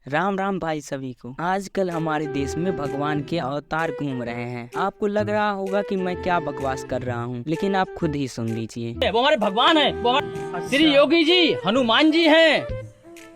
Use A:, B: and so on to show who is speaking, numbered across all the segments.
A: राम राम भाई सभी को। आजकल हमारे देश में भगवान के अवतार घूम रहे हैं। आपको लग रहा होगा कि मैं क्या बकवास कर रहा हूँ, लेकिन आप खुद ही सुन लीजिए।
B: वो हमारे भगवान है, वो हमारे श्री योगी जी, हनुमान जी हैं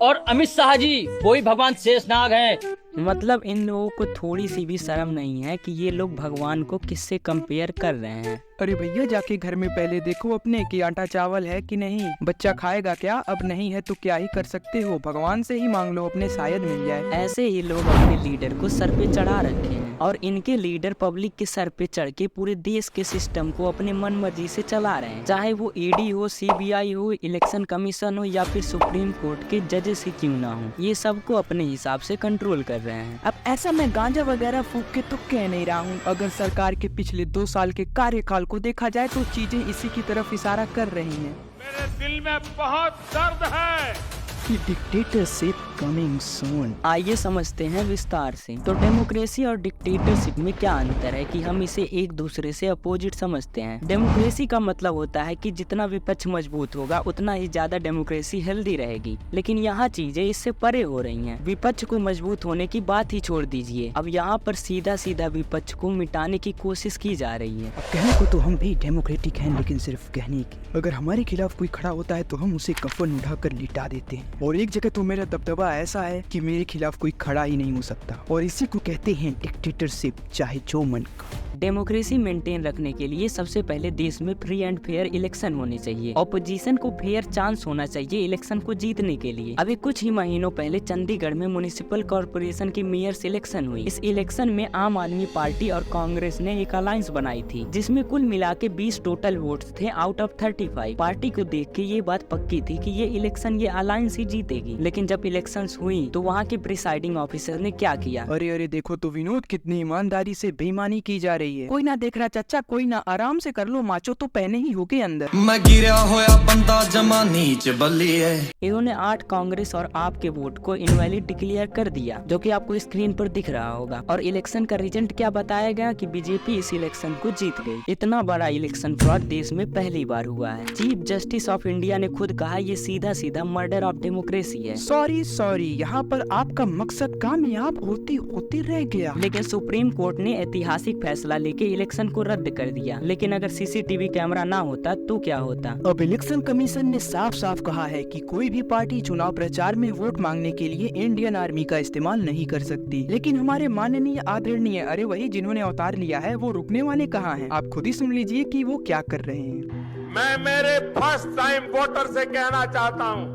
B: और अमित शाह जी, वही भगवान शेषनाग हैं।
A: मतलब इन लोगों को थोड़ी सी भी शर्म नहीं है कि ये लोग भगवान को किससे कंपेयर कर रहे हैं।
C: अरे भैया जाके घर में पहले देखो अपने कि आटा चावल है कि नहीं, बच्चा खाएगा क्या, अब नहीं है तो क्या ही कर सकते हो, भगवान से ही मांग लो अपने शायद मिल जाए।
A: ऐसे ही लोग अपने लीडर को सर पे चढ़ा रखे हैं और इनके लीडर पब्लिक के सर पे चढ़ के पूरे देश के सिस्टम को अपने मन मर्जी से चला रहे हैं। चाहे वो ईडी हो, सीबीआई हो, इलेक्शन कमीशन हो या फिर सुप्रीम कोर्ट के जजेस ही क्यों ना हो, ये सबको अपने हिसाब से कंट्रोल कर रहे हैं।
C: अब ऐसा मैं गांजा वगैरह फूक के तो कह नहीं रहा हूँ, अगर सरकार के पिछले 2 साल के कार्यकाल को देखा जाए तो चीजें इसी की तरफ इशारा कर रही हैं।
D: मेरे दिल में बहुत दर्द है।
C: Dictatorship coming soon.
A: आइए समझते हैं विस्तार से। तो डेमोक्रेसी और डिक्टेटरशिप में क्या अंतर है कि हम इसे एक दूसरे से अपोजिट समझते हैं। डेमोक्रेसी का मतलब होता है कि जितना विपक्ष मजबूत होगा उतना ही ज्यादा डेमोक्रेसी हेल्दी रहेगी, लेकिन यहाँ चीजें इससे परे हो रही हैं। विपक्ष को मजबूत होने की बात ही छोड़ दीजिए, अब यहाँ पर सीधा सीधा विपक्ष को मिटाने की कोशिश की जा रही है।
C: अब कहने को तो हम भी डेमोक्रेटिक हैं, लेकिन सिर्फ कहने की। अगर हमारे खिलाफ कोई खड़ा होता है तो हम उसे कफन उठाकर लिटा देते हैं, और एक जगह तो मेरा दबदबा ऐसा है कि मेरे खिलाफ कोई खड़ा ही नहीं हो सकता, और इसी को कहते हैं डिक्टेटरशिप, चाहे जो मन का।
A: डेमोक्रेसी मेंटेन रखने के लिए सबसे पहले देश में फ्री एंड फेयर इलेक्शन होने चाहिए। ऑपोजिशन को फेयर चांस होना चाहिए इलेक्शन को जीतने के लिए। अभी कुछ ही महीनों पहले चंडीगढ़ में म्युनिसिपल कॉर्पोरेशन की मेयर इलेक्शन हुई। इस इलेक्शन में आम आदमी पार्टी और कांग्रेस ने एक अलायंस बनाई थी, जिसमें कुल मिला के 20 टोटल वोट्स थे आउट ऑफ 35। पार्टी को देख के ये बात पक्की थी कि ये इलेक्शन ये अलायंस ही जीतेगी। लेकिन जब इलेक्शन हुई तो वहाँ के प्रिसाइडिंग ऑफिसर ने क्या किया।
C: अरे देखो तो विनोद, कितनी ईमानदारी से बेईमानी की जा रही है। कोई ना देख रहा चाचा, कोई ना, आराम से कर लो, माचो तो पहने ही होके अंदर।
E: मैं गिरा होया बंदा जमा नीच बल्ली है।
A: इन्होंने 8 कांग्रेस और आप के वोट को इनवैलिड डिक्लेयर कर दिया, जो कि आपको स्क्रीन पर दिख रहा होगा। और इलेक्शन का रिजल्ट क्या बताया गया कि बीजेपी इस इलेक्शन को जीत गई। इतना बड़ा इलेक्शन फ्रॉड देश में पहली बार हुआ है। चीफ जस्टिस ऑफ इंडिया ने खुद कहा ये सीधा सीधा मर्डर ऑफ डेमोक्रेसी है।
C: सॉरी, यहाँ पर आपका मकसद कामयाब होते होते रह गया।
A: लेकिन सुप्रीम कोर्ट ने ऐतिहासिक फैसला लेके इलेक्शन को रद्द कर दिया। लेकिन अगर सीसीटीवी कैमरा ना होता तो क्या होता।
C: अब इलेक्शन कमीशन ने साफ साफ कहा है कि कोई भी पार्टी चुनाव प्रचार में वोट मांगने के लिए इंडियन आर्मी का इस्तेमाल नहीं कर सकती। लेकिन हमारे माननीय आदरणीय, अरे वही जिन्होंने अवतार लिया है, वो रुकने वाले कहाँ हैं? आप खुद ही सुन लीजिए कि वो क्या कर रहे हैं।
D: मैं मेरे फर्स्ट टाइम वोटर से कहना चाहता हूं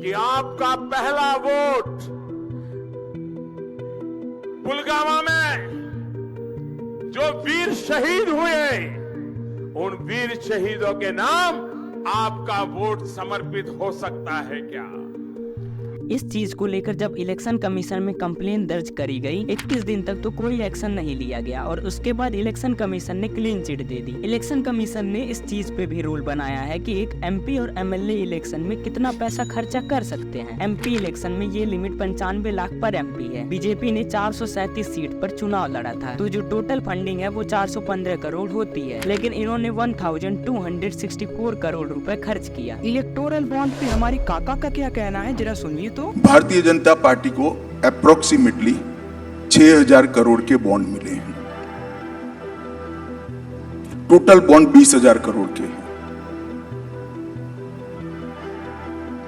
D: कि आपका पहला वोट पुलवामा में जो वीर शहीद हुए, उन वीर शहीदों के नाम आपका वोट समर्पित हो सकता है क्या?
A: इस चीज को लेकर जब इलेक्शन कमीशन में कंप्लेन दर्ज करी गई, 21 दिन तक तो कोई एक्शन नहीं लिया गया और उसके बाद इलेक्शन कमीशन ने क्लीन चिट दे दी। इलेक्शन कमीशन ने इस चीज पे भी रूल बनाया है कि एक एमपी और एमएलए इलेक्शन में कितना पैसा खर्चा कर सकते हैं। एमपी इलेक्शन में ये लिमिट 95 लाख पर एमपी है। बीजेपी ने 437 सीट पर चुनाव लड़ा था, तो जो टोटल फंडिंग है वो 415 करोड़ होती है, लेकिन इन्होंने 1264 करोड़ रुपए खर्च किया।
C: इलेक्टोरल बॉन्ड पे हमारे काका का क्या कहना है, जरा सुनिए तो।
F: भारतीय जनता पार्टी को अप्रोक्सीमेटली 6000 करोड़ के बॉन्ड मिले हैं। टोटल बॉन्ड 20,000 करोड़ के हैं,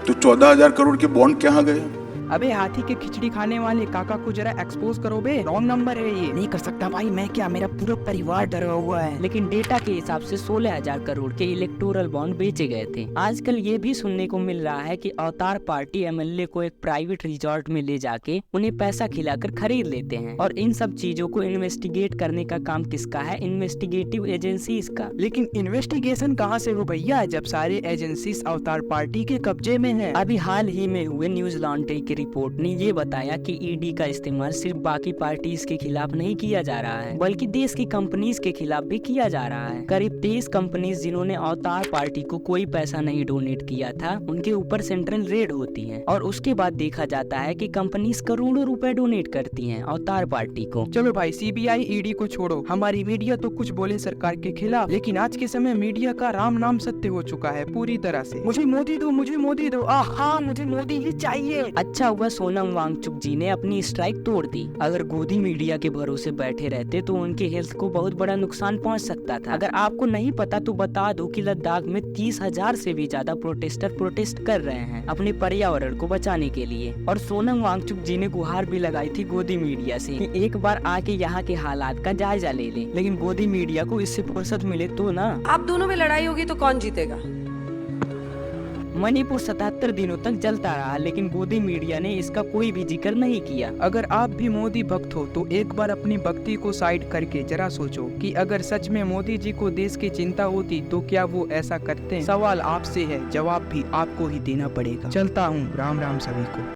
F: तो 14,000 करोड़ के बॉन्ड कहां गए?
C: अबे हाथी के खिचड़ी खाने वाले काका को जरा एक्सपोज करो बे, रॉन्ग नंबर है ये। नहीं कर सकता भाई, मैं क्या, मेरा पूरा परिवार डरा हुआ है।
A: लेकिन डेटा के हिसाब से 16,000 करोड़ के इलेक्टोरल बॉन्ड बेचे गए थे। आजकल ये भी सुनने को मिल रहा है कि अवतार पार्टी एमएलए को एक प्राइवेट रिजॉर्ट में ले जाके उन्हें पैसा खिलाकर खरीद लेते हैं। और इन सब चीजों को इन्वेस्टिगेट करने का काम किसका है? इन्वेस्टिगेटिव एजेंसीज का।
C: लेकिन इन्वेस्टिगेशन कहाँ से हो भैया, जब सारे एजेंसीज अवतार पार्टी के कब्जे में है।
A: अभी हाल ही में हुए न्यूज लॉन्ड्री की रिपोर्ट ने ये बताया कि ईडी का इस्तेमाल सिर्फ बाकी पार्टीज के खिलाफ नहीं किया जा रहा है, बल्कि देश की कंपनीज के खिलाफ भी किया जा रहा है। करीब 23 कंपनीज जिन्होंने अवतार पार्टी को कोई पैसा नहीं डोनेट किया था, उनके ऊपर सेंट्रल रेड होती है और उसके बाद देखा जाता है कि कंपनीज करोड़ों रुपए डोनेट करती हैं अवतार पार्टी को।
C: चलो भाई, सीबीआई ईडी को छोड़ो, हमारी मीडिया तो कुछ बोले सरकार के खिलाफ, लेकिन आज के समय मीडिया का राम नाम सत्य हो चुका है पूरी तरह से। मुझे मोदी दो, मुझे मोदी दो, आहा मुझे मोदी ही चाहिए।
A: अच्छा ऐसा हुआ सोनम वांगचुक जी ने अपनी स्ट्राइक तोड़ दी। अगर गोदी मीडिया के भरोसे बैठे रहते तो उनके हेल्थ को बहुत बड़ा नुकसान पहुंच सकता था। अगर आपको नहीं पता तो बता दूं कि लद्दाख में 30,000 से भी ज्यादा प्रोटेस्टर प्रोटेस्ट कर रहे हैं अपने पर्यावरण को बचाने के लिए। और सोनम वांगचुक जी ने गुहार भी लगाई थी गोदी मीडिया से कि एक बार आके यहाँ के हालात का जायजा ले ले, लेकिन गोदी मीडिया को इससे फुर्सत मिले तो ना।
G: आप दोनों में लड़ाई होगी तो कौन जीतेगा?
A: मणिपुर 77 दिनों तक जलता रहा, लेकिन गोदी मीडिया ने इसका कोई भी जिक्र नहीं किया।
C: अगर आप भी मोदी भक्त हो तो एक बार अपनी भक्ति को साइड करके जरा सोचो कि अगर सच में मोदी जी को देश की चिंता होती तो क्या वो ऐसा करते? सवाल आपसे है, जवाब भी आपको ही देना पड़ेगा। चलता हूँ, राम राम सभी को।